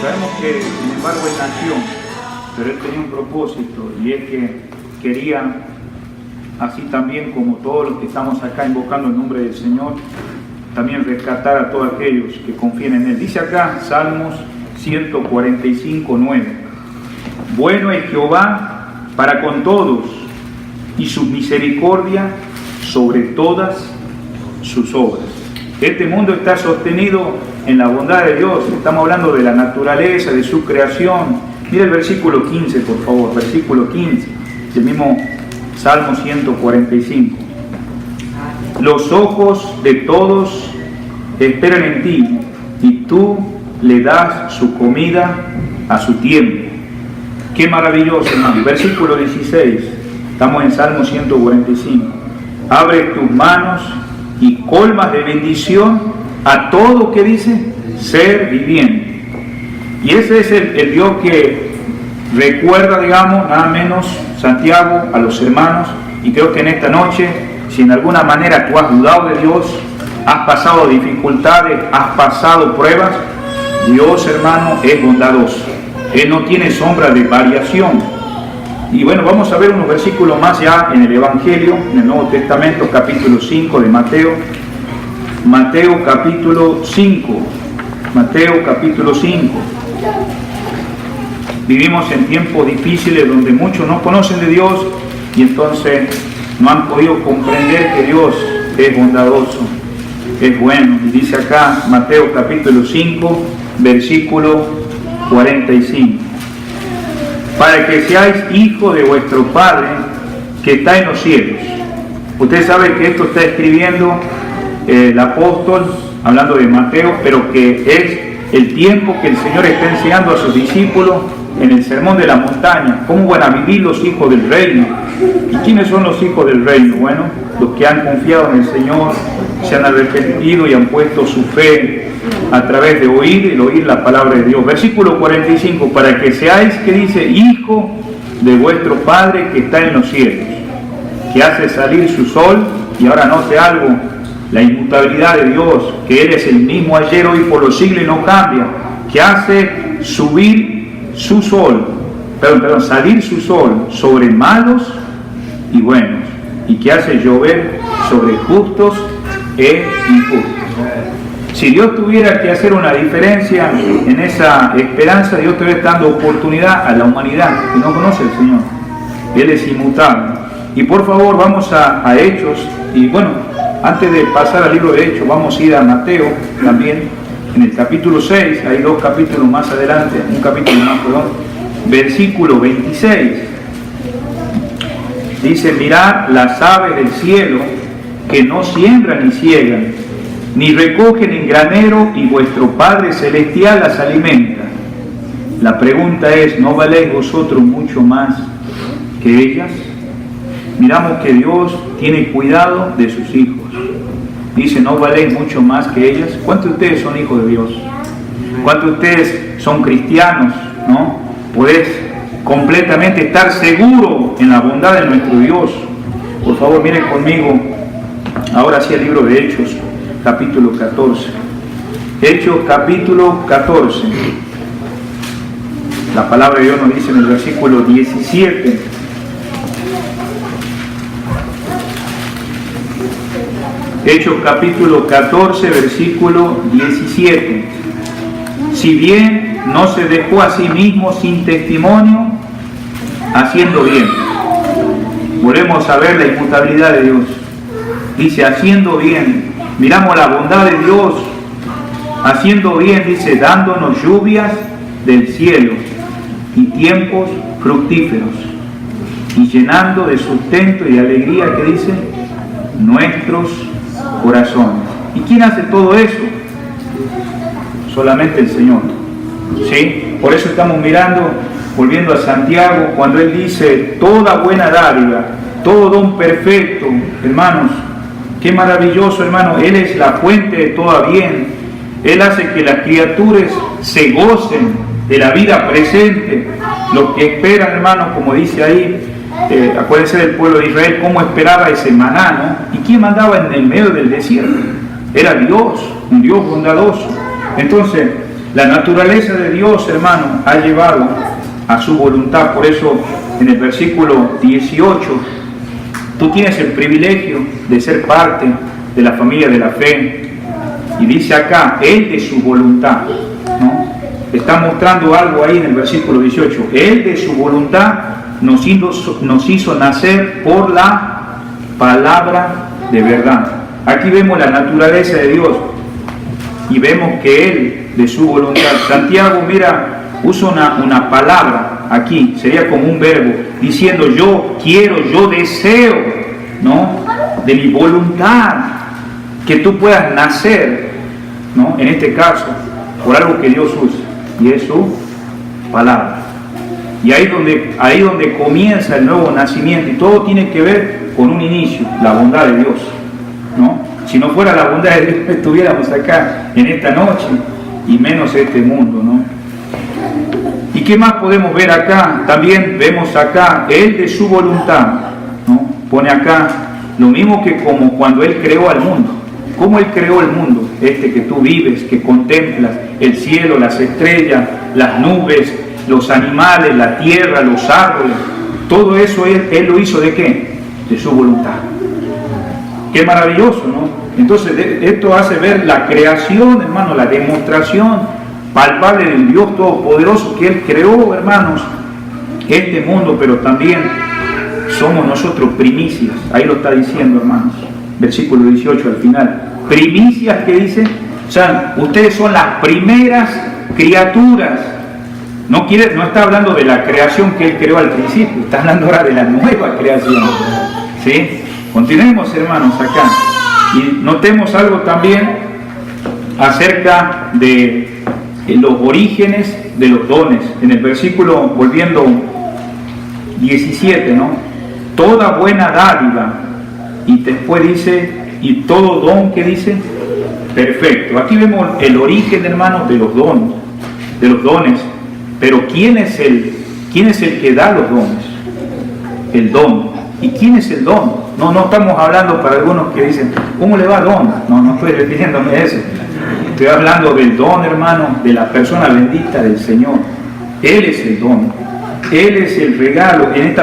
Sabemos que, sin embargo, él nació, pero él tenía un propósito, y es que quería, así también como todos los que estamos acá invocando el nombre del Señor, también rescatar a todos aquellos que confían en él. Dice acá, Salmos 145, 9. Bueno es Jehová para con todos, y su misericordia sobre todas sus obras. Este mundo está sostenido en la bondad de Dios. Estamos hablando de la naturaleza, de su creación. Mira el versículo 15, por favor, versículo 15, del mismo Salmo 145. Los ojos de todos esperan en ti, y tú le das su comida a su tiempo. Qué maravilloso, hermano. Versículo 16, estamos en Salmo 145. Abre tus manos y colmas de bendición a todo, que dice, ser viviente. Y ese es el Dios que recuerda, digamos, nada menos Santiago a los hermanos. Y creo que en esta noche, si en alguna manera tú has dudado de Dios, has pasado dificultades, has pasado pruebas, Dios, hermano, es bondadoso. Él no tiene sombra de variación. Y bueno, vamos a ver unos versículos más ya en el Evangelio, en el Nuevo Testamento, capítulo 5 de Mateo. Mateo capítulo 5. Mateo capítulo 5. Vivimos en tiempos difíciles donde muchos no conocen de Dios y entonces no han podido comprender que Dios es bondadoso, es bueno. Y dice acá, Mateo capítulo 5, versículo 45. Para que seáis hijos de vuestro Padre que está en los cielos. Usted sabe que esto está escribiendo el apóstol, hablando de Mateo, pero que es el tiempo que el Señor está enseñando a sus discípulos en el sermón de la montaña, cómo van a vivir los hijos del reino. ¿Y quiénes son los hijos del reino? Bueno, los que han confiado en el Señor, se han arrepentido y han puesto su fe a través de oír la palabra de Dios. Versículo 45, para que seáis, que dice, hijo de vuestro Padre que está en los cielos, que hace salir su sol. Y ahora note algo, la inmutabilidad de Dios, que Él es el mismo ayer, hoy, por los siglos y no cambia, que hace salir su sol sobre malos y buenos, y que hace llover sobre justos e injustos. Si Dios tuviera que hacer una diferencia en esa esperanza, Dios estaría dando oportunidad a la humanidad que no conoce al Señor. Él es inmutable. Y por favor, vamos a Hechos. Y bueno, antes de pasar al libro de Hechos, vamos a ir a Mateo también, en el capítulo 6, hay dos capítulos más adelante, un capítulo más, perdón, versículo 26. Dice, mirad las aves del cielo, que no siembran ni ciegan, ni recogen en granero, y vuestro Padre Celestial las alimenta. La pregunta es, ¿no valéis vosotros mucho más que ellas? Miramos que Dios tiene cuidado de sus hijos. Dice, ¿no valéis mucho más que ellas? ¿Cuántos de ustedes son hijos de Dios? ¿Cuántos de ustedes son cristianos? ¿No? Podés completamente estar seguro en la bondad de nuestro Dios. Por favor, miren conmigo ahora sí el libro de Hechos, capítulo 14. Hechos capítulo 14. La palabra de Dios nos dice en el versículo 17. Hechos capítulo 14, versículo 17. Si bien no se dejó a sí mismo sin testimonio, haciendo bien. Volvemos a ver la inmutabilidad de Dios. Dice, haciendo bien. Miramos la bondad de Dios. Haciendo bien, dice, dándonos lluvias del cielo y tiempos fructíferos, y llenando de sustento y de alegría, que dice, nuestros corazones. ¿Y quién hace todo eso? Solamente el Señor. ¿Sí? Por eso estamos mirando, volviendo a Santiago, cuando Él dice, toda buena dádiva, todo don perfecto. Hermanos, qué maravilloso, hermano. Él es la fuente de todo bien. Él hace que las criaturas se gocen de la vida presente. Los que esperan, hermanos, como dice ahí, acuérdense del pueblo de Israel, cómo esperaba ese maná, ¿no? ¿Y quién mandaba en el medio del desierto? Era Dios, un Dios bondadoso. Entonces, La naturaleza de Dios, hermano, ha llevado a su voluntad. Por eso en el versículo 18, tú tienes el privilegio de ser parte de la familia de la fe. Y dice acá, Él de su voluntad, ¿no? Está mostrando algo ahí en el versículo 18. Él de su voluntad nos hizo nacer por la palabra de verdad. Aquí vemos la naturaleza de Dios y vemos que Él de su voluntad. Santiago, mira, usa una palabra aquí, sería como un verbo, diciendo yo quiero, yo deseo, ¿no? De mi voluntad, que tú puedas nacer, ¿no? En este caso, por algo que Dios usa, y es su palabra. Y ahí donde comienza el nuevo nacimiento, y todo tiene que ver con un inicio, la bondad de Dios, ¿no? Si no fuera la bondad de Dios, estuviéramos acá en esta noche, y menos este mundo, ¿no? ¿Y qué más podemos ver acá? También vemos acá, Él de su voluntad, ¿no? Pone acá lo mismo que como cuando Él creó al mundo. ¿Cómo Él creó el mundo? Este que tú vives, que contemplas, el cielo, las estrellas, las nubes, los animales, la tierra, los árboles. Todo eso Él lo hizo ¿de qué? De su voluntad. Qué maravilloso, ¿no? Entonces esto hace ver la creación, hermano, la demostración palpable del Dios Todopoderoso, que Él creó, hermanos, este mundo, pero también somos nosotros primicias. Ahí lo está diciendo, hermanos. Versículo 18 al final. Primicias, que dice, o sea, ustedes son las primeras criaturas. No está hablando de la creación que Él creó al principio, está hablando ahora de la nueva creación. ¿Sí? Continuemos, hermanos, acá. Y notemos algo también acerca de los orígenes de los dones. En el versículo, volviendo 17, ¿no? Toda buena dádiva. Y después dice, y todo don, que dice, perfecto. Aquí vemos el origen, hermanos, de los dones. Pero ¿quién es el que da los dones? El don. ¿Y quién es el don? No estamos hablando para algunos que dicen, ¿cómo le va don? No estoy refiriéndome a eso. Estoy hablando del don, hermano, de la persona bendita del Señor. Él es el don. Él es el regalo. En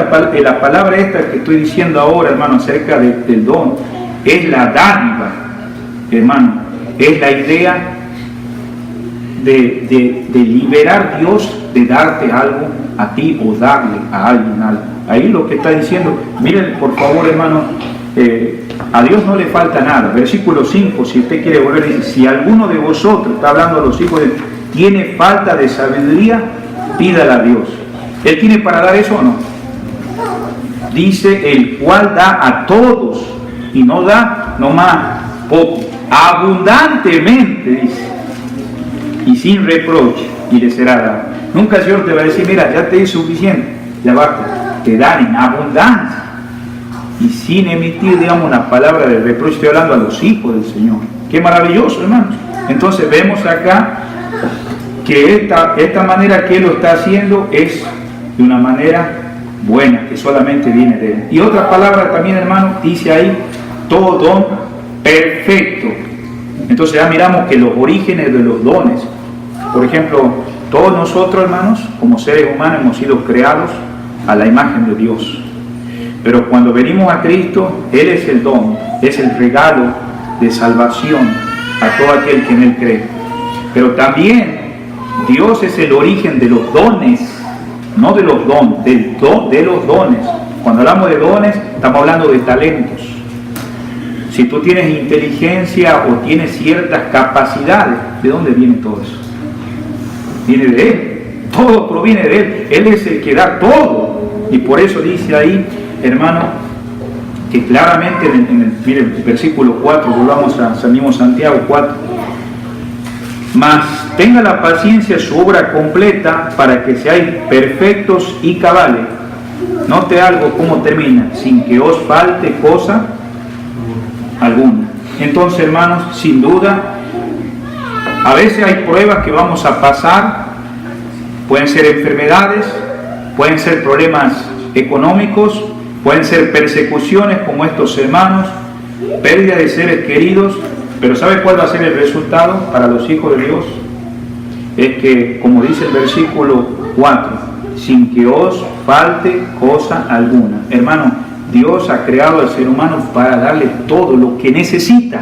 la palabra esta que estoy diciendo ahora, hermano, acerca del don, es la dádiva, hermano. Es la idea de liberar Dios, de darte algo a ti o darle a alguien algo. Ahí lo que está diciendo, miren por favor, hermano, a Dios no le falta nada. Versículo 5, si usted quiere volver, dice, si alguno de vosotros, está hablando a los hijos de, tiene falta de sabiduría, pídala a Dios. ¿Él tiene para dar eso o no? Dice, el cual da a todos, y no da nomás poco, abundantemente, dice, y sin reproche, y le será dado. Nunca el Señor te va a decir, mira, ya te es suficiente, ya basta. Te dan en abundancia y sin emitir, digamos, una palabra de reproche. Estoy hablando a los hijos del Señor. Qué maravilloso, hermanos. Entonces vemos acá que esta manera que Él lo está haciendo es de una manera buena, que solamente viene de Él. Y otra palabra también, hermano, dice ahí, todo don perfecto. Entonces ya miramos que los orígenes de los dones, por ejemplo, todos nosotros, hermanos, como seres humanos, hemos sido creados a la imagen de Dios. Pero cuando venimos a Cristo, Él es el don, es el regalo de salvación a todo aquel que en Él cree. Pero también Dios es el origen de los dones, no de los dones, de los dones. Cuando hablamos de dones, estamos hablando de talentos. Si tú tienes inteligencia o tienes ciertas capacidades, ¿de dónde viene todo eso? Viene de Él. Todo proviene de Él. Él es el que da todo. Y por eso dice ahí, hermano, que claramente miren, el versículo 4, volvamos a mismo Santiago 4. Mas tenga la paciencia su obra completa para que seáis perfectos y cabales. Note algo, cómo termina, sin que os falte cosa alguna. Entonces, hermanos, sin duda, a veces hay pruebas que vamos a pasar, pueden ser enfermedades, pueden ser problemas económicos, pueden ser persecuciones como estos hermanos, pérdida de seres queridos, pero ¿sabe cuál va a ser el resultado para los hijos de Dios? es que, como dice el versículo 4, sin que os falte cosa alguna. Hermano, Dios ha creado al ser humano para darle todo lo que necesita,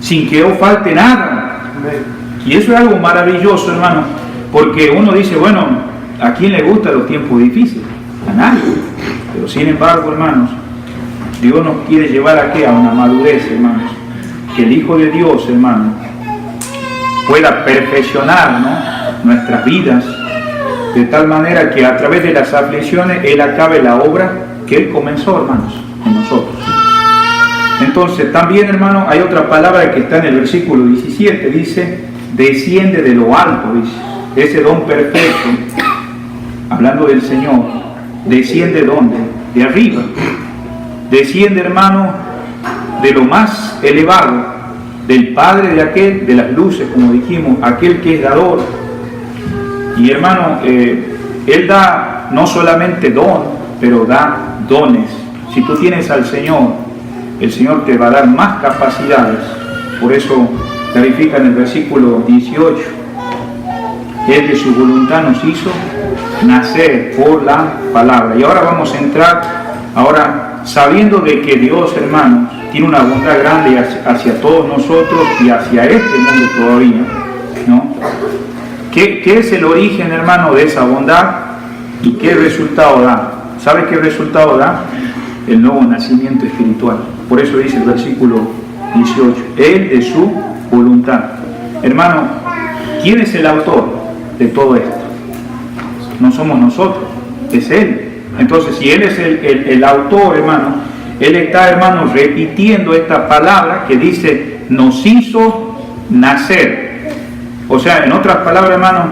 sin que os falte nada. Y eso es algo maravilloso, hermano, porque uno dice, bueno, ¿a quién le gustan los tiempos difíciles? A nadie. Pero sin embargo, hermanos, Dios nos quiere llevar a ¿qué? A una madurez, hermanos. Que el Hijo de Dios, hermano, pueda perfeccionar, ¿no?, nuestras vidas, de tal manera que a través de las aflicciones Él acabe la obra que Él comenzó, hermanos, en nosotros. Entonces, también, hermano, hay otra palabra que está en el versículo 17, dice, desciende de lo alto, dice, ese don perfecto, hablando del Señor, desciende ¿dónde? De arriba. Desciende, hermano, de lo más elevado, del Padre de aquel, de las luces, como dijimos, aquel que es dador. Y hermano, Él da no solamente don, pero da dones. Si tú tienes al Señor, el Señor te va a dar más capacidades. Por eso clarifica en el versículo 18, Él de su voluntad nos hizo nacer por la palabra. Y ahora vamos a entrar, sabiendo de que Dios, hermanos, tiene una bondad grande hacia todos nosotros y hacia este mundo todavía, ¿no? ¿Qué es el origen, hermano, de esa bondad y qué resultado da? ¿Sabe qué resultado da? El nuevo nacimiento espiritual. Por eso dice el versículo 18, Él de su voluntad. Hermano, ¿quién es el autor de todo esto? No somos nosotros, es Él. Entonces, si Él es el autor, hermano, Él está, hermano, repitiendo esta palabra que dice, nos hizo nacer. O sea, en otras palabras, hermano,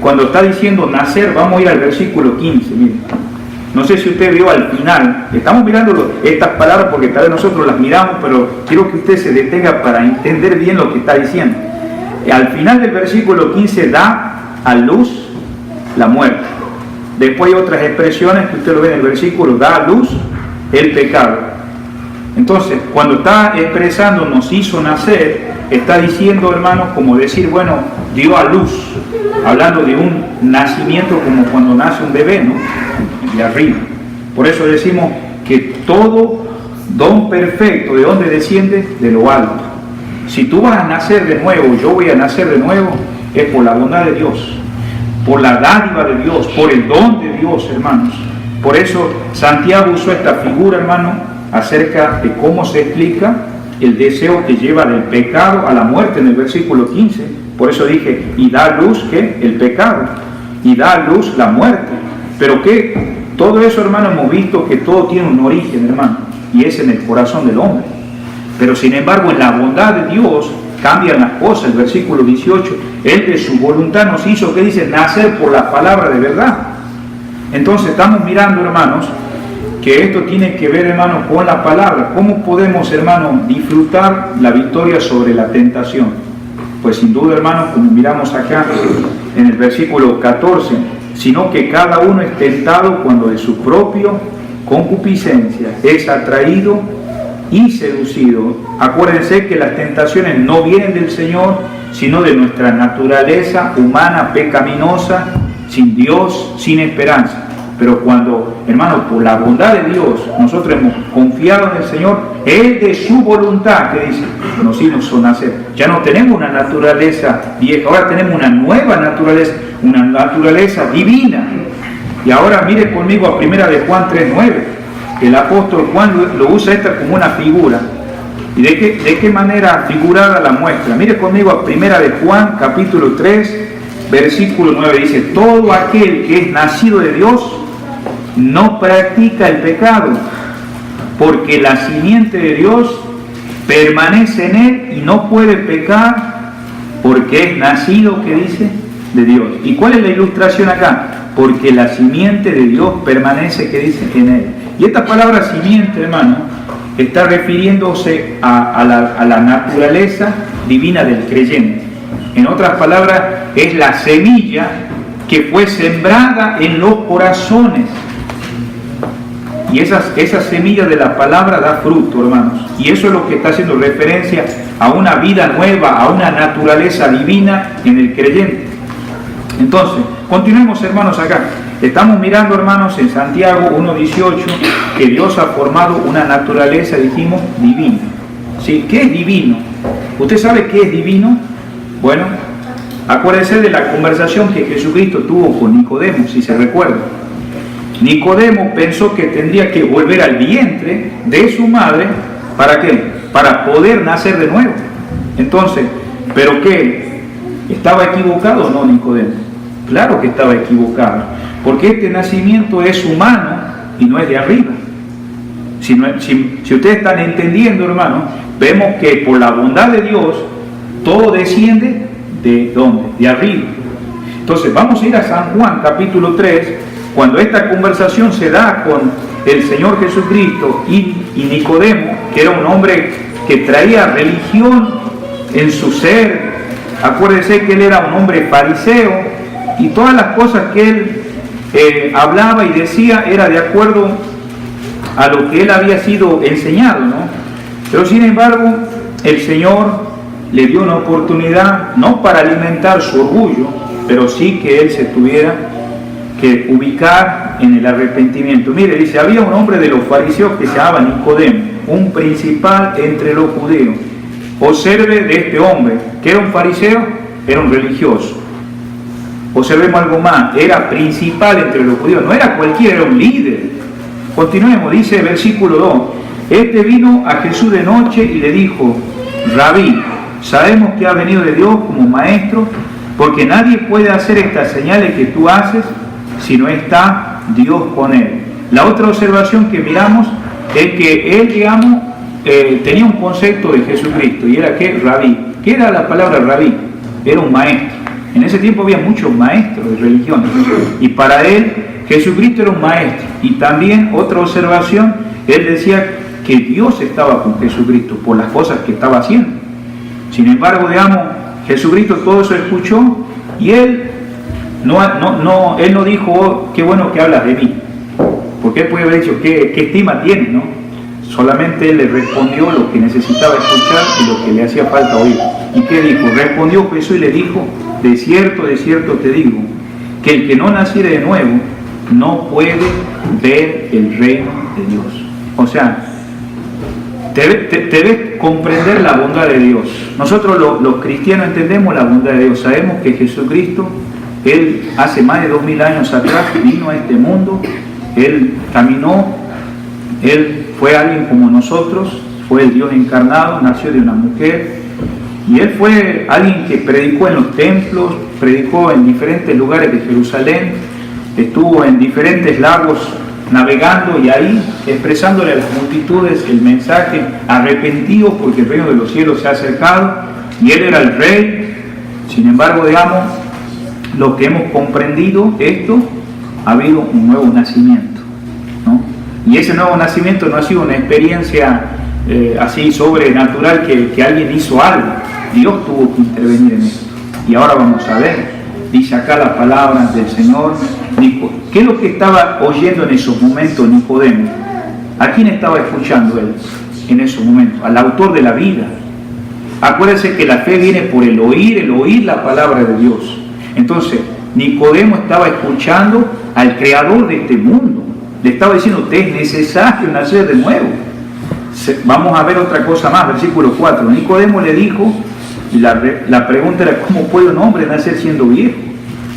cuando está diciendo nacer, vamos a ir al versículo 15, miren. No sé si usted vio al final, estamos mirando estas palabras porque tal vez nosotros las miramos, pero quiero que usted se detenga para entender bien lo que está diciendo. Al final del versículo 15 da a luz la muerte. Después hay otras expresiones que usted lo ve en el versículo, da a luz el pecado. Entonces, cuando está expresando nos hizo nacer, está diciendo, hermanos, como decir, bueno, dio a luz, hablando de un nacimiento como cuando nace un bebé, ¿no? De arriba. Por eso decimos que todo don perfecto, ¿de dónde desciende? De lo alto. Si tú vas a nacer de nuevo, yo voy a nacer de nuevo, es por la bondad de Dios, por la dádiva de Dios, por el don de Dios, hermanos. Por eso Santiago usó esta figura, hermano, acerca de cómo se explica el deseo que lleva del pecado a la muerte en el versículo 15. Por eso dije, y da a luz, ¿qué? El pecado, y da a luz la muerte. Pero que todo eso, hermano, hemos visto que todo tiene un origen, hermano, y es en el corazón del hombre. Pero sin embargo, en la bondad de Dios cambian las cosas. El versículo 18, Él de su voluntad nos hizo, ¿qué dice? Nacer por la palabra de verdad. Entonces estamos mirando, hermanos, que esto tiene que ver, hermanos, con la palabra. ¿Cómo podemos, hermanos, disfrutar la victoria sobre la tentación? Pues sin duda, hermanos, como miramos acá en el versículo 14, sino que cada uno es tentado cuando de su propia concupiscencia es atraído y seducido. Acuérdense que las tentaciones no vienen del Señor, sino de nuestra naturaleza humana pecaminosa, sin Dios, sin esperanza. Pero cuando, hermanos, por la bondad de Dios, nosotros hemos confiado en el Señor, Él de su voluntad, que dice, nos hizo nacer. Ya no tenemos una naturaleza vieja, ahora tenemos una nueva naturaleza, una naturaleza divina. Y ahora mire conmigo a 1 de Juan 3:9. El apóstol Juan lo usa esta como una figura. ¿Y de qué manera figurada la muestra? Mire conmigo a 1 de Juan, capítulo 3, versículo 9. Dice, todo aquel que es nacido de Dios no practica el pecado, porque la simiente de Dios permanece en él y no puede pecar, porque es nacido, ¿qué dice? De Dios. ¿Y cuál es la ilustración acá? Porque la simiente de Dios permanece, ¿qué dice? En él. Y esta palabra simiente, hermano, está refiriéndose a la naturaleza divina del creyente. En otras palabras, es la semilla que fue sembrada en los corazones. Y esa semilla de la palabra da fruto, hermanos. Y eso es lo que está haciendo referencia a una vida nueva, a una naturaleza divina en el creyente. Entonces, continuemos, hermanos, acá. Estamos mirando, hermanos, en Santiago 1:18, que Dios ha formado una naturaleza, dijimos, divina. ¿Sí? ¿Qué es divino? ¿Usted sabe qué es divino? Bueno, acuérdese de la conversación que Jesucristo tuvo con Nicodemo, si se recuerda. Nicodemo pensó que tendría que volver al vientre de su madre, ¿para qué? Para poder nacer de nuevo. Entonces, ¿pero qué? ¿Estaba equivocado o no Nicodemo? Claro que estaba equivocado, porque este nacimiento es humano y no es de arriba. Si ustedes están entendiendo, hermanos, vemos que por la bondad de Dios, todo desciende ¿de dónde? De arriba. Entonces, vamos a ir a San Juan, capítulo 3, cuando esta conversación se da con el Señor Jesucristo y Nicodemo, que era un hombre que traía religión en su ser. Acuérdense que él era un hombre fariseo y todas las cosas que él hablaba y decía era de acuerdo a lo que él había sido enseñado, ¿no? Pero sin embargo, el Señor le dio una oportunidad, no para alimentar su orgullo, pero sí que él se tuviera que ubicar en el arrepentimiento. Mire, dice, había un hombre de los fariseos que se llamaba Nicodemo, un principal entre los judíos. Observe de este hombre, que era un fariseo, era un religioso. Observemos algo más, era principal entre los judíos, no era cualquiera, era un líder. Continuemos, dice versículo 2, este vino a Jesús de noche y le dijo, Rabí, sabemos que ha venido de Dios como maestro, porque nadie puede hacer estas señales que tú haces si no está Dios con él. La otra observación que miramos es que él, digamos, tenía un concepto de Jesucristo, y era que Rabí. ¿Qué era la palabra Rabí? Era un maestro. En ese tiempo había muchos maestros de religión, y para él Jesucristo era un maestro. Y también otra observación, él decía que Dios estaba con Jesucristo por las cosas que estaba haciendo. Sin embargo, digamos, Jesucristo todo eso escuchó y él no dijo, oh, qué bueno que hablas de mí, porque él puede haber dicho, qué estima tiene, ¿no? Solamente él le respondió lo que necesitaba escuchar y lo que le hacía falta oír. ¿Y qué dijo? Respondió Jesús y le dijo, de cierto te digo, que el que no naciere de nuevo no puede ver el reino de Dios. O sea, debes comprender la bondad de Dios. Nosotros los cristianos entendemos la bondad de Dios. Sabemos que Jesucristo, Él hace más de 2000 años atrás vino a este mundo, Él caminó, Él fue alguien como nosotros, fue el Dios encarnado, nació de una mujer, y Él fue alguien que predicó en los templos, predicó en diferentes lugares de Jerusalén, estuvo en diferentes lagos navegando y ahí expresándole a las multitudes el mensaje, arrepentidos porque el reino de los cielos se ha acercado, y Él era el rey. Sin embargo, digamos, lo que hemos comprendido esto, ha habido un nuevo nacimiento, ¿no? Y ese nuevo nacimiento no ha sido una experiencia así sobrenatural que alguien hizo algo. Dios tuvo que intervenir en esto. Y ahora vamos a ver, dice acá la palabra del Señor. ¿Qué es lo que estaba oyendo en esos momentos Nicodemo? ¿A quién estaba escuchando él en esos momentos? Al autor de la vida. Acuérdense que la fe viene por el oír la palabra de Dios. Entonces, Nicodemo estaba escuchando al creador de este mundo. Le estaba diciendo, te es necesario nacer de nuevo. Vamos a ver otra cosa más, versículo 4. Nicodemo le dijo, la pregunta era, ¿cómo puede un hombre nacer siendo viejo?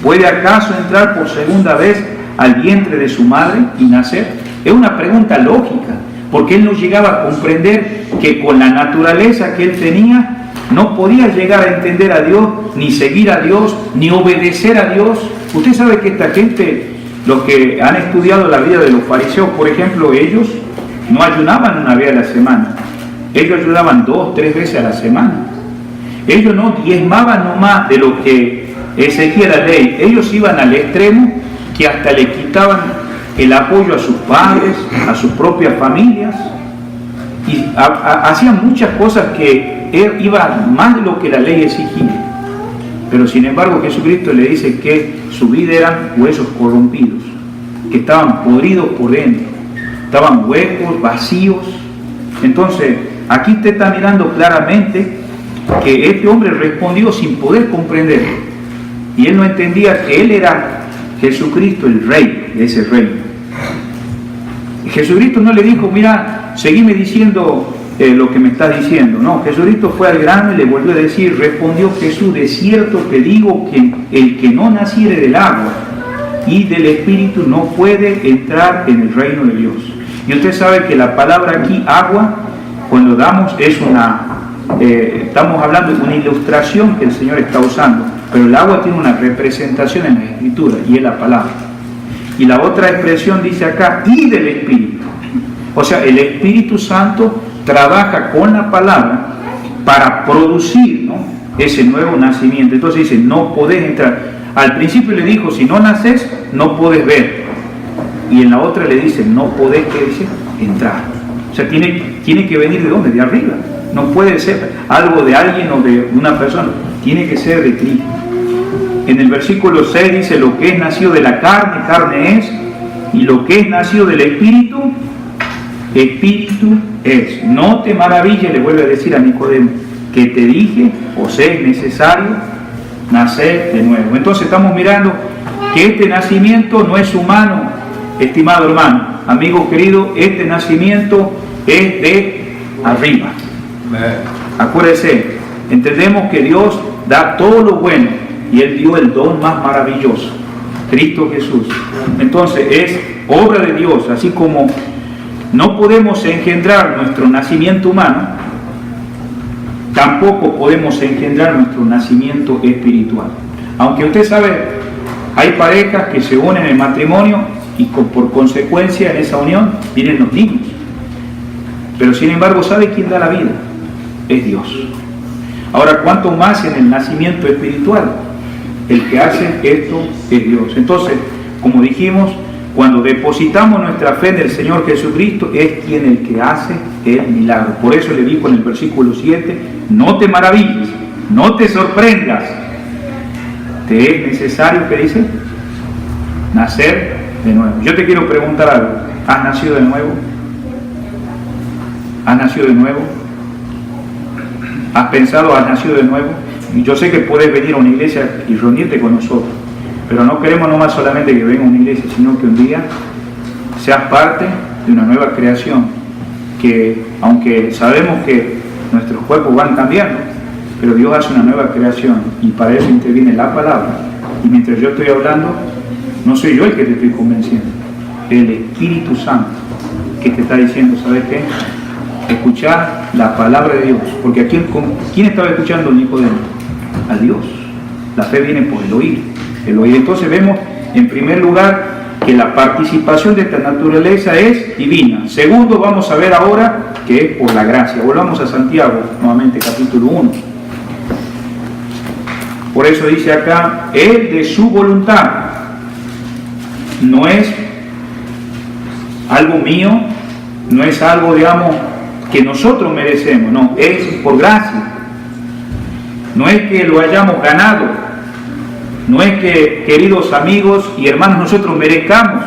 ¿Puede acaso entrar por segunda vez al vientre de su madre y nacer? Es una pregunta lógica, porque él no llegaba a comprender que con la naturaleza que él tenía, no podía llegar a entender a Dios, ni seguir a Dios, ni obedecer a Dios. Usted sabe que esta gente, los que han estudiado la vida de los fariseos, por ejemplo, ellos no ayunaban una vez a la semana. Ellos ayunaban 2, 3 veces a la semana. Ellos no diezmaban nomás de lo que exigía la ley. Ellos iban al extremo que hasta le quitaban el apoyo a sus padres, a sus propias familias, y hacían muchas cosas que iban más de lo que la ley exigía. Pero sin embargo Jesucristo le dice que su vida eran huesos corrompidos, que estaban podridos por dentro. estaban huecos, vacíos. Entonces, aquí usted está mirando claramente que este hombre respondió sin poder comprender. Y él no entendía que él era Jesucristo, el rey de ese reino. Jesucristo no le dijo, mira, seguime diciendo lo que me estás diciendo. No, Jesucristo fue al grano y le volvió a decir, respondió Jesús, de cierto te digo que el que no naciere del agua y del Espíritu no puede entrar en el reino de Dios. Y usted sabe que la palabra aquí, agua, cuando damos es estamos hablando de una ilustración que el Señor está usando, pero el agua tiene una representación en la Escritura y es la palabra. Y la otra expresión dice acá, y del Espíritu. O sea, el Espíritu Santo trabaja con la palabra para producir, ¿no?, ese nuevo nacimiento. Entonces dice, no podés entrar. Al principio le dijo, si no naces, no podés ver. Y en la otra le dice, no podés, ¿qué dice?, entrar. O sea, tiene que venir ¿de dónde? De arriba. No puede ser algo de alguien o de una persona. Tiene que ser de Cristo. En el versículo 6 dice, lo que es nacido de la carne, carne es. Y lo que es nacido del Espíritu, Espíritu es. No te maravilles, le vuelve a decir a Nicodemo, que te dije, os es necesario nacer de nuevo. Entonces estamos mirando que este nacimiento no es humano, estimado hermano, amigo querido, este nacimiento es de arriba. Acuérdese, entendemos que Dios da todo lo bueno y Él dio el don más maravilloso, Cristo Jesús. Entonces es obra de Dios, así como no podemos engendrar nuestro nacimiento humano, tampoco podemos engendrar nuestro nacimiento espiritual. Aunque usted sabe, hay parejas que se unen en matrimonio y por consecuencia en esa unión vienen los niños. Pero sin embargo, ¿sabe quién da la vida? Es Dios. Ahora, ¿cuánto más en el nacimiento espiritual? El que hace esto es Dios. Entonces, como dijimos, cuando depositamos nuestra fe en el Señor Jesucristo, es quien el que hace el milagro. Por eso le dijo en el versículo 7, no te maravilles, no te sorprendas. Te es necesario, ¿qué dice?, nacer de nuevo. Yo te quiero preguntar algo. ¿Has nacido de nuevo? ¿Has nacido de nuevo? ¿Has pensado, has nacido de nuevo? Y yo sé que puedes venir a una iglesia y reunirte con nosotros, pero no queremos nomás solamente que venga a una iglesia, sino que un día seas parte de una nueva creación, que aunque sabemos que nuestros cuerpos van cambiando, pero Dios hace una nueva creación y para eso interviene la palabra. Y mientras yo estoy hablando, no soy yo el que te estoy convenciendo, el Espíritu Santo que te está diciendo, ¿sabes qué? Escuchar la palabra de Dios, porque ¿a quién estaba escuchando Nicodemo? A Dios. La fe viene por el oír. Entonces vemos en primer lugar que la participación de esta naturaleza es divina. Segundo, vamos a ver ahora que es por la gracia. Volvamos a Santiago, nuevamente capítulo 1. Por eso dice acá, Él de su voluntad. No es algo mío, no es algo, digamos, que nosotros merecemos, no, es por gracia. No es que lo hayamos ganado, no es que, queridos amigos y hermanos, nosotros merezcamos.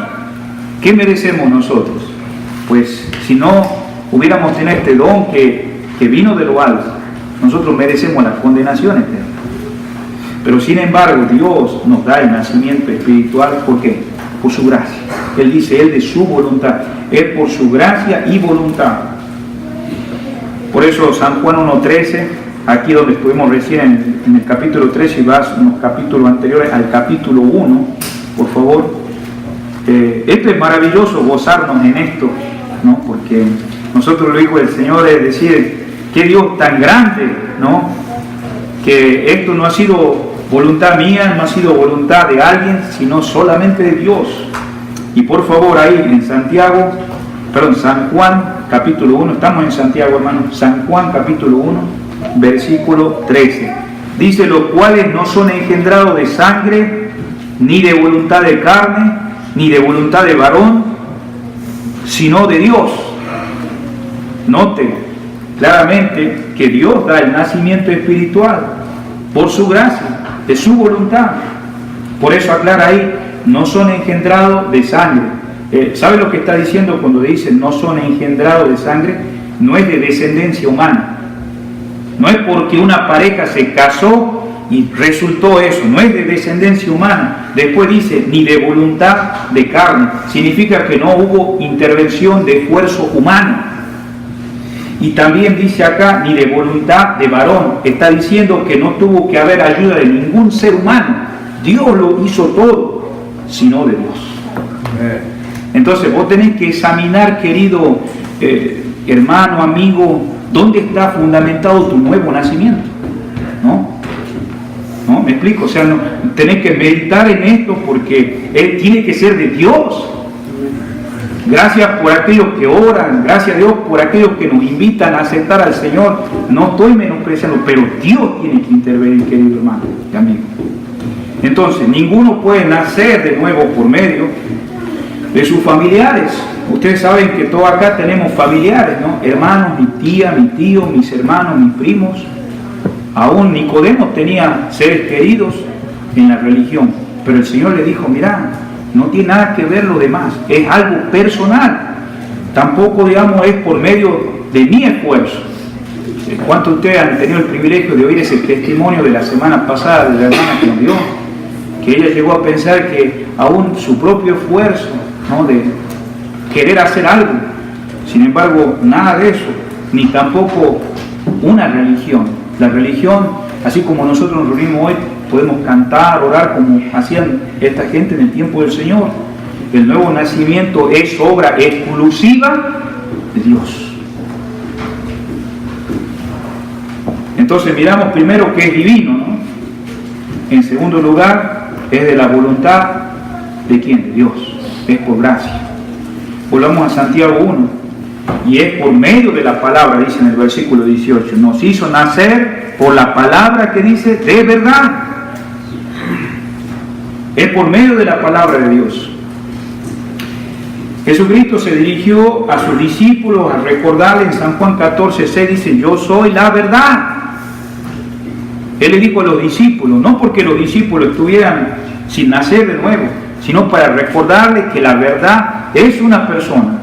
¿Qué merecemos nosotros? Pues si no hubiéramos tenido este don que vino de lo alto, nosotros merecemos la condenación eterna. Pero sin embargo, Dios nos da el nacimiento espiritual, ¿por qué? Por su gracia. Él dice, Él de su voluntad, es por su gracia y voluntad. Por eso San Juan 1.13, aquí donde estuvimos recién en el capítulo 13 y vas unos capítulos anteriores al capítulo 1, por favor. Esto es maravilloso, gozarnos en esto, ¿no? Porque nosotros lo dijo el Señor, es decir, qué Dios tan grande, ¿no? Que esto no ha sido voluntad mía, no ha sido voluntad de alguien, sino solamente de Dios. Y por favor ahí en San Juan capítulo 1, estamos en Santiago, hermanos, San Juan capítulo 1, versículo 13. Dice, los cuales no son engendrados de sangre, ni de voluntad de carne, ni de voluntad de varón, sino de Dios. Note claramente que Dios da el nacimiento espiritual por su gracia, de su voluntad. Por eso aclara ahí, no son engendrados de sangre. ¿Sabe lo que está diciendo cuando dice no son engendrados de sangre? No es de descendencia humana. No es porque una pareja se casó y resultó eso, no es de descendencia humana. Después dice, ni de voluntad de carne. Significa que no hubo intervención de esfuerzo humano. Y también dice acá, ni de voluntad de varón. Está diciendo que no tuvo que haber ayuda de ningún ser humano. Dios lo hizo todo, sino de Dios. Entonces vos tenés que examinar, querido hermano, amigo, ¿dónde está fundamentado tu nuevo nacimiento? ¿No? ¿Me explico? O sea, no, tenés que meditar en esto porque Él tiene que ser de Dios. Gracias por aquellos que oran, gracias a Dios por aquellos que nos invitan a aceptar al Señor. No estoy menospreciando, pero Dios tiene que intervenir, querido hermano y amigo. Entonces, ninguno puede nacer de nuevo por medio de sus familiares. Ustedes saben que todos acá tenemos familiares, ¿no? Hermanos, mi tía, mi tío, mis hermanos, mis primos. Aún Nicodemo tenía seres queridos en la religión, pero el Señor le dijo, mirá, no tiene nada que ver lo demás, es algo personal. Tampoco, digamos, es por medio de mi esfuerzo. ¿Cuántos de ustedes han tenido el privilegio de oír ese testimonio de la semana pasada de la hermana que nos dio? Que ella llegó a pensar que aún su propio esfuerzo, ¿no?, de querer hacer algo, sin embargo, nada de eso, ni tampoco una religión. La religión, así como nosotros nos reunimos hoy, podemos cantar, orar como hacían esta gente en el tiempo del Señor. El nuevo nacimiento es obra exclusiva de Dios. Entonces miramos primero que es divino, ¿no? En segundo lugar, es de la voluntad de ¿quién? De Dios. Es por gracia. Volvamos a Santiago 1. Y es por medio de la palabra, dice en el versículo 18, nos hizo nacer por la palabra que dice de verdad. Es por medio de la palabra de Dios. Jesucristo se dirigió a sus discípulos a recordarle en San Juan 14:6, dice, yo soy la verdad. Él le dijo a los discípulos, no porque los discípulos estuvieran sin nacer de nuevo, sino para recordarles que la verdad es una persona.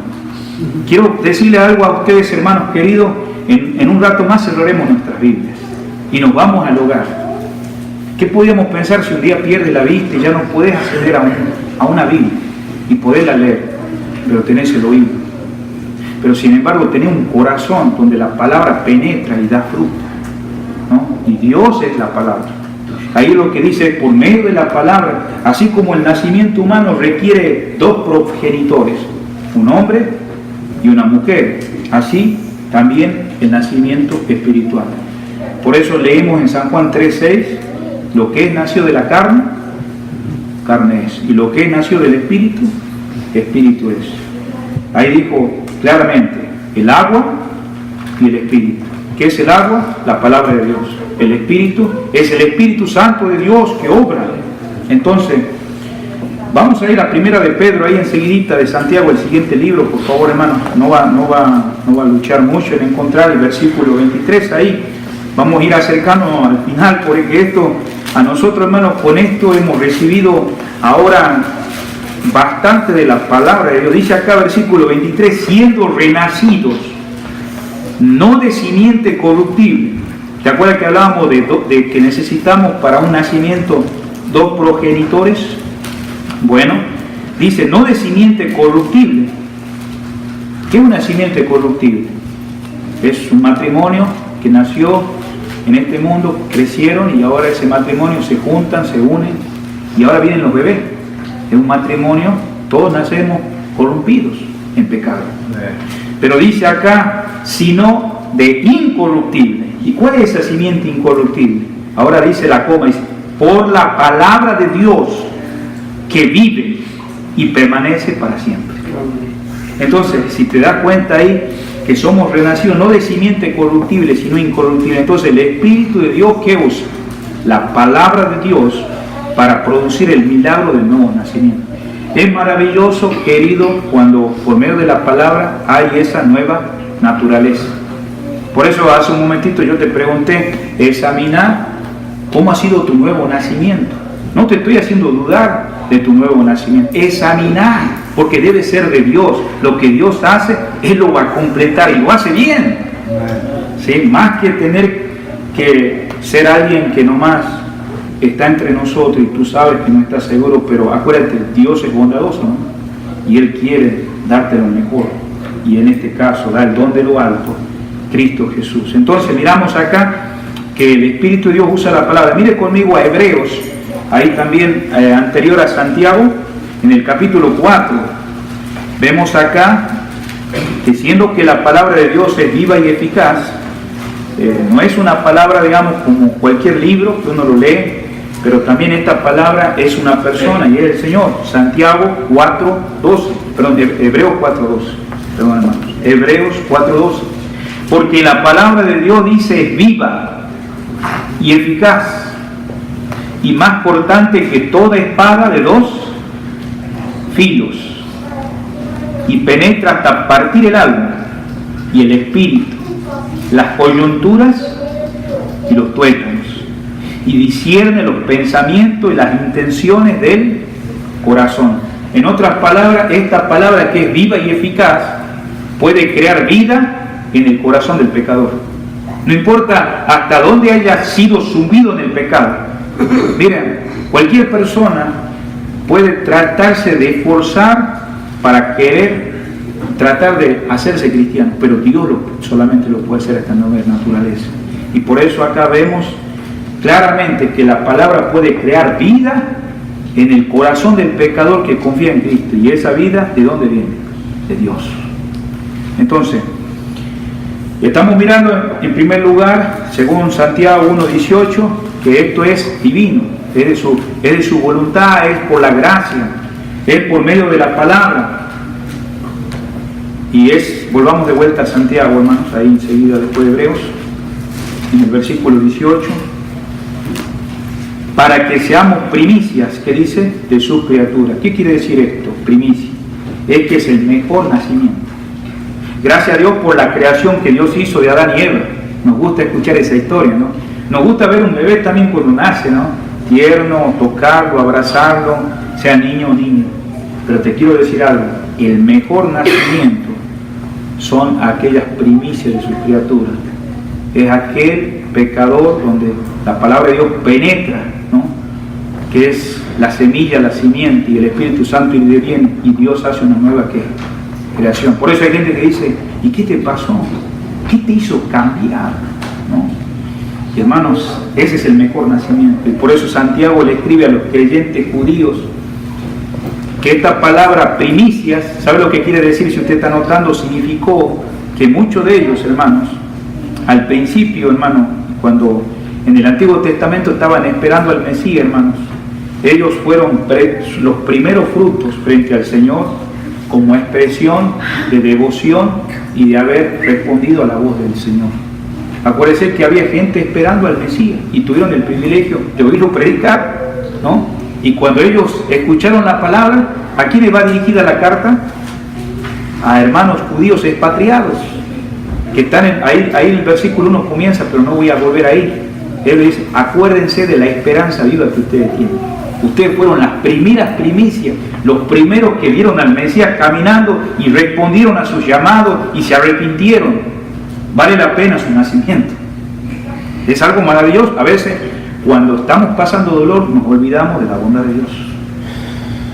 Quiero decirle algo a ustedes, hermanos queridos, en un rato más cerraremos nuestras Biblias y nos vamos al hogar. ¿Qué podríamos pensar si un día pierdes la vista y ya no puedes acceder a una Biblia y poderla leer, pero tenés el oído? Pero sin embargo tenés un corazón donde la palabra penetra y da fruto, ¿no? Y Dios es la palabra. Ahí lo que dice es por medio de la palabra, así como el nacimiento humano requiere dos progenitores, un hombre y una mujer, así también el nacimiento espiritual. Por eso leemos en San Juan 3:6, lo que es nacido de la carne, carne es, y lo que es nacido del espíritu, espíritu es. Ahí dijo claramente, el agua y el espíritu. ¿Qué es el agua? La palabra de Dios. El espíritu es el Espíritu Santo de Dios que obra. Entonces, vamos a ir a Primera de Pedro, ahí enseguidita de Santiago, el siguiente libro, por favor, hermanos. No va a luchar mucho en encontrar el versículo 23 ahí. Vamos a ir acercándonos al final, porque esto, a nosotros, hermanos, con esto hemos recibido ahora bastante de la palabra de Dios. Dice acá, versículo 23, siendo renacidos, no de simiente corruptible. ¿Te acuerdas que hablábamos de que necesitamos para un nacimiento dos progenitores? Bueno, dice, no de simiente corruptible. ¿Qué es una simiente corruptible? Es un matrimonio que nació en este mundo, crecieron y ahora ese matrimonio se juntan, se unen y ahora vienen los bebés. Es un matrimonio, todos nacemos corrompidos en pecado. Pero dice acá, sino de incorruptible. ¿Y cuál es esa simiente incorruptible? Ahora dice la coma, dice, por la palabra de Dios que vive y permanece para siempre. Entonces, si te das cuenta ahí que somos renacidos no de simiente corruptible, sino incorruptible, entonces el Espíritu de Dios, ¿qué usa? La palabra de Dios para producir el milagro del nuevo nacimiento. Es maravilloso, querido, cuando por medio de la palabra hay esa nueva naturaleza. Por eso hace un momentito yo te pregunté, examinar cómo ha sido tu nuevo nacimiento. No te estoy haciendo dudar de tu nuevo nacimiento. Examinar, porque debe ser de Dios. Lo que Dios hace, Él lo va a completar y lo hace bien. ¿Sí? Más que tener que ser alguien que nomás está entre nosotros y tú sabes que no estás seguro, pero acuérdate, Dios es bondadoso, ¿no? Y Él quiere darte lo mejor. Y en este caso, da el don de lo alto, Cristo Jesús. Entonces miramos acá que el Espíritu de Dios usa la palabra. Mire conmigo a Hebreos, ahí también anterior a Santiago, en el capítulo 4. Vemos acá que siendo que la palabra de Dios es viva y eficaz, no es una palabra, digamos, como cualquier libro que uno lo lee, pero también esta palabra es una persona y es el Señor. Santiago 4:12, perdón, Hebreos 4:12, perdón hermanos, Hebreos 4:12. Porque la palabra de Dios dice es viva y eficaz y más cortante que toda espada de dos filos y penetra hasta partir el alma y el espíritu, las coyunturas y los tuétanos, y discierne los pensamientos y las intenciones del corazón. En otras palabras, esta palabra que es viva y eficaz puede crear vida en el corazón del pecador. No importa hasta dónde haya sido sumido en el pecado. Miren, cualquier persona puede tratarse de esforzar para querer tratar de hacerse cristiano, pero Dios solamente lo puede hacer a esta nueva naturaleza. Y por eso acá vemos claramente que la palabra puede crear vida en el corazón del pecador que confía en Cristo. Y esa vida, ¿de dónde viene? De Dios. Entonces, estamos mirando en primer lugar, según Santiago 1:18, que esto es divino, es de su voluntad, es por la gracia, es por medio de la palabra. Y volvamos de vuelta a Santiago, hermanos, ahí enseguida después de Hebreos, en el versículo 18, para que seamos primicias, que dice, de sus criaturas. ¿Qué quiere decir esto? Primicia. Es que es el mejor nacimiento. Gracias a Dios por la creación que Dios hizo de Adán y Eva. Nos gusta escuchar esa historia, ¿no? Nos gusta ver un bebé también cuando nace, ¿no? Tierno, tocarlo, abrazarlo, sea niño o niña. Pero te quiero decir algo, el mejor nacimiento son aquellas primicias de sus criaturas. Es aquel pecador donde la palabra de Dios penetra, ¿no? Que es la semilla, la simiente, y el Espíritu Santo interviene y Dios hace una nueva creación. Por eso hay gente que dice, ¿y qué te pasó? ¿Qué te hizo cambiar? ¿No? Y hermanos, ese es el mejor nacimiento. Y por eso Santiago le escribe a los creyentes judíos que esta palabra primicias, ¿sabe lo que quiere decir? Si usted está notando, significó que muchos de ellos, hermanos, al principio, hermanos, cuando en el Antiguo Testamento estaban esperando al Mesías, hermanos, ellos fueron los primeros frutos frente al Señor como expresión de devoción y de haber respondido a la voz del Señor. Acuérdense que había gente esperando al Mesías y tuvieron el privilegio de oírlo predicar, ¿no? Y cuando ellos escucharon la palabra, ¿a quién le va dirigida la carta? A hermanos judíos expatriados, que están ahí el versículo 1 comienza, pero no voy a volver ahí. Él dice, acuérdense de la esperanza viva que ustedes tienen. Ustedes fueron las primeras primicias, los primeros que vieron al Mesías caminando y respondieron a su llamado y se arrepintieron. Vale la pena su nacimiento. Es algo maravilloso. A veces, cuando estamos pasando dolor, nos olvidamos de la bondad de Dios.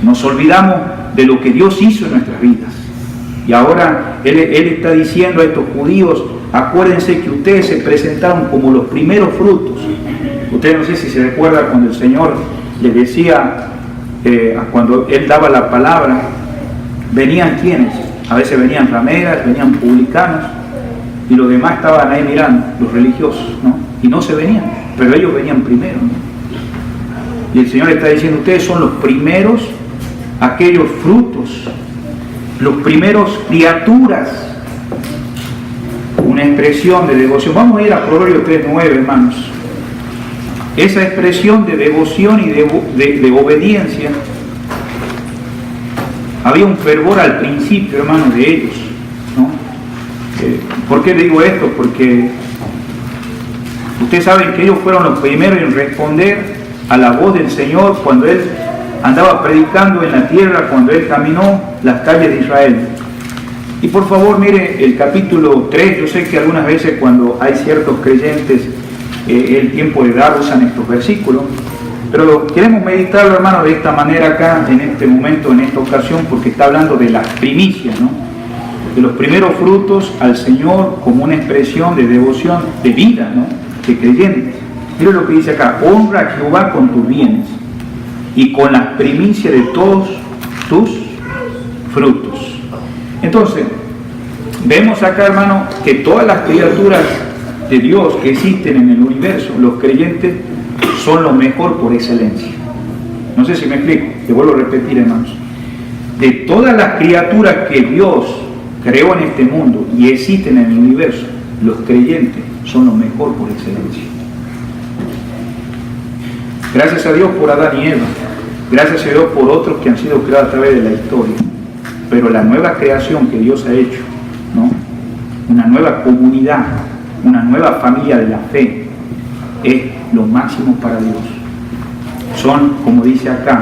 Nos olvidamos de lo que Dios hizo en nuestras vidas. Y ahora Él está diciendo a estos judíos, acuérdense que ustedes se presentaron como los primeros frutos. Ustedes no sé si se recuerda cuando el Señor les decía, cuando Él daba la palabra, venían quienes, a veces venían rameras, venían publicanos, y los demás estaban ahí mirando, los religiosos, ¿no? Y no se venían, pero ellos venían primero, ¿no? Y el Señor está diciendo, ustedes son los primeros, aquellos frutos, los primeros criaturas, una expresión de devoción. Vamos a ir a Proverbios 3:9, hermanos. Esa expresión de devoción y de obediencia, había un fervor al principio, hermanos, de ellos, ¿no? ¿Por qué digo esto? Porque ustedes saben que ellos fueron los primeros en responder a la voz del Señor cuando Él andaba predicando en la tierra cuando Él caminó las calles de Israel. Y por favor, mire el capítulo 3, yo sé que algunas veces cuando hay ciertos creyentes, el tiempo de dar usan estos versículos, pero queremos meditarlo, hermano, de esta manera acá, en este momento, en esta ocasión, porque está hablando de las primicias, ¿no? De los primeros frutos al Señor como una expresión de devoción, de vida, ¿no? De creyentes. Mire lo que dice acá: honra a Jehová con tus bienes y con las primicias de todos tus frutos. Entonces, vemos acá, hermano, que todas las criaturas de Dios que existen en el universo, los creyentes, son lo mejor por excelencia. No sé si me explico, te vuelvo a repetir, hermanos. De todas las criaturas que Dios creó en este mundo y existen en el universo, los creyentes son lo mejor por excelencia. Gracias a Dios por Adán y Eva, gracias a Dios por otros que han sido creados a través de la historia, pero la nueva creación que Dios ha hecho, ¿no? Una nueva comunidad, una nueva familia de la fe, es lo máximo para Dios. Son, como dice acá,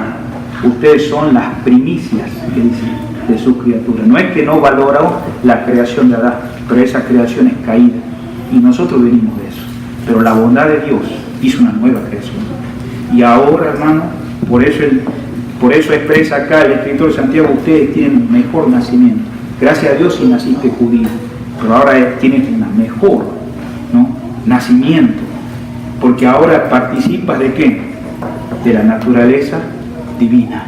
ustedes son las primicias, que dice, de sus criaturas. No es que no valoró la creación de Adán, pero esa creación es caída y nosotros venimos de eso. Pero la bondad de Dios hizo una nueva creación. Y ahora, hermano, por eso expresa acá el escritor de Santiago: ustedes tienen un mejor nacimiento. Gracias a Dios si naciste judío, pero ahora tienes un mejor, ¿no?, nacimiento, porque ahora participas de ¿qué? De la naturaleza divina.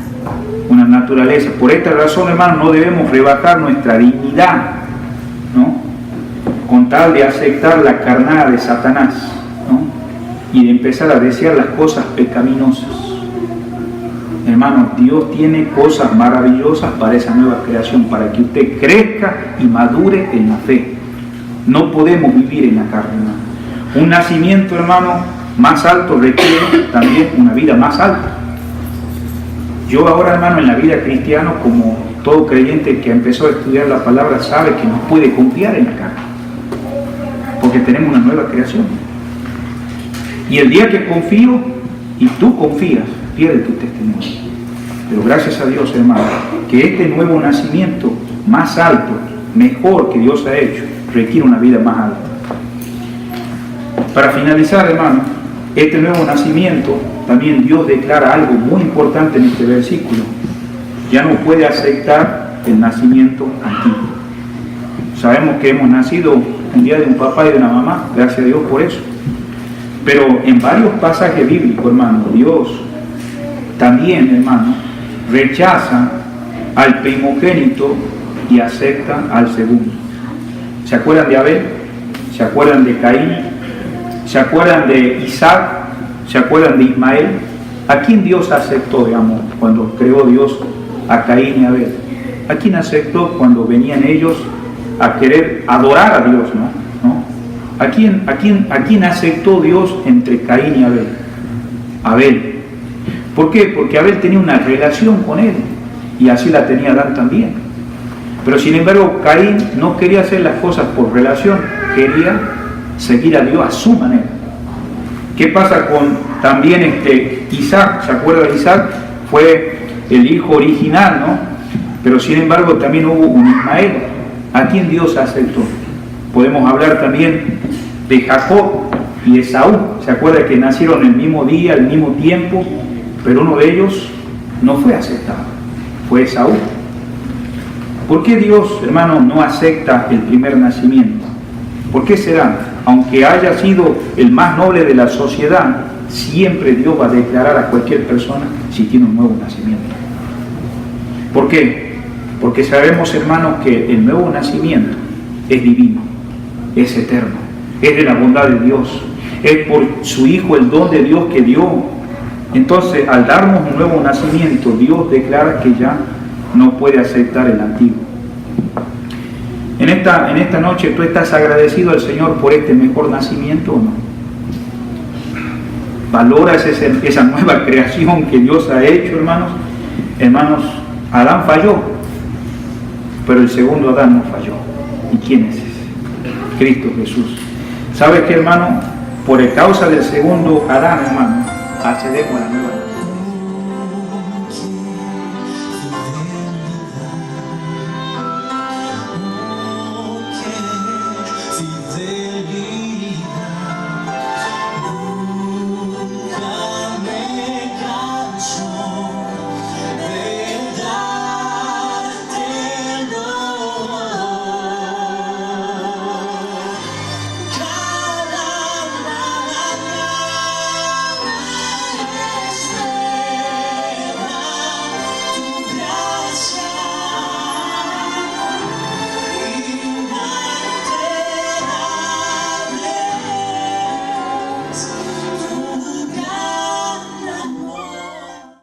Una naturaleza. Por esta razón, hermano, no debemos rebajar nuestra dignidad, ¿no?, con tal de aceptar la carnada de Satanás, ¿no?, y de empezar a desear las cosas pecaminosas. Hermano, Dios tiene cosas maravillosas para esa nueva creación, para que usted crezca y madure en la fe. No podemos vivir en la carne, hermano. Un nacimiento, hermano, más alto requiere también una vida más alta. Yo ahora, hermano, en la vida cristiana, como todo creyente que empezó a estudiar la palabra, sabe que no puede confiar en la carne, porque tenemos una nueva creación. Y el día que confío y tú confías, pierde tu testimonio. Pero gracias a Dios, hermano, que este nuevo nacimiento más alto, mejor que Dios ha hecho, requiere una vida más alta. Para finalizar, hermano, este nuevo nacimiento, también Dios declara algo muy importante en este versículo: ya no puede aceptar el nacimiento antiguo. Sabemos que hemos nacido un día de un papá y de una mamá, gracias a Dios por eso. Pero en varios pasajes bíblicos, hermano, Dios también, hermano, rechaza al primogénito y acepta al segundo. ¿Se acuerdan de Abel? ¿Se acuerdan de Caín? ¿Se acuerdan de Isaac? ¿Se acuerdan de Ismael? ¿A quién Dios aceptó, digamos, cuando creó Dios a Caín y Abel? ¿A quién aceptó cuando venían ellos a querer adorar a Dios, ¿no? ¿A quién aceptó Dios entre Caín y Abel? Abel. ¿Por qué? Porque Abel tenía una relación con él, y así la tenía Adán también. Pero sin embargo, Caín no quería hacer las cosas por relación, quería seguir a Dios a su manera. ¿Qué pasa con también Isaac? ¿Se acuerda de Isaac? Fue el hijo original, ¿no? Pero sin embargo también hubo un Ismael. ¿A quién Dios aceptó? Podemos hablar también de Jacob y Esaú. ¿Se acuerda que nacieron el mismo día, el mismo tiempo? Pero uno de ellos no fue aceptado, fue Esaú. ¿Por qué Dios, hermano, no acepta el primer nacimiento? ¿Por qué será? Aunque haya sido el más noble de la sociedad, siempre Dios va a declarar a cualquier persona si tiene un nuevo nacimiento. ¿Por qué? Porque sabemos, hermanos, que el nuevo nacimiento es divino, es eterno, es de la bondad de Dios, es por su Hijo el don de Dios que dio. Entonces, al darnos un nuevo nacimiento, Dios declara que ya no puede aceptar el antiguo. En esta noche, ¿tú estás agradecido al Señor por este mejor nacimiento o no? ¿Valoras esa nueva creación que Dios ha hecho, hermanos? Hermanos, Adán falló, pero el segundo Adán no falló. ¿Y quién es ese? Cristo Jesús. ¿Sabes qué, hermano? Por causa del segundo Adán, hermano, accedemos a la nueva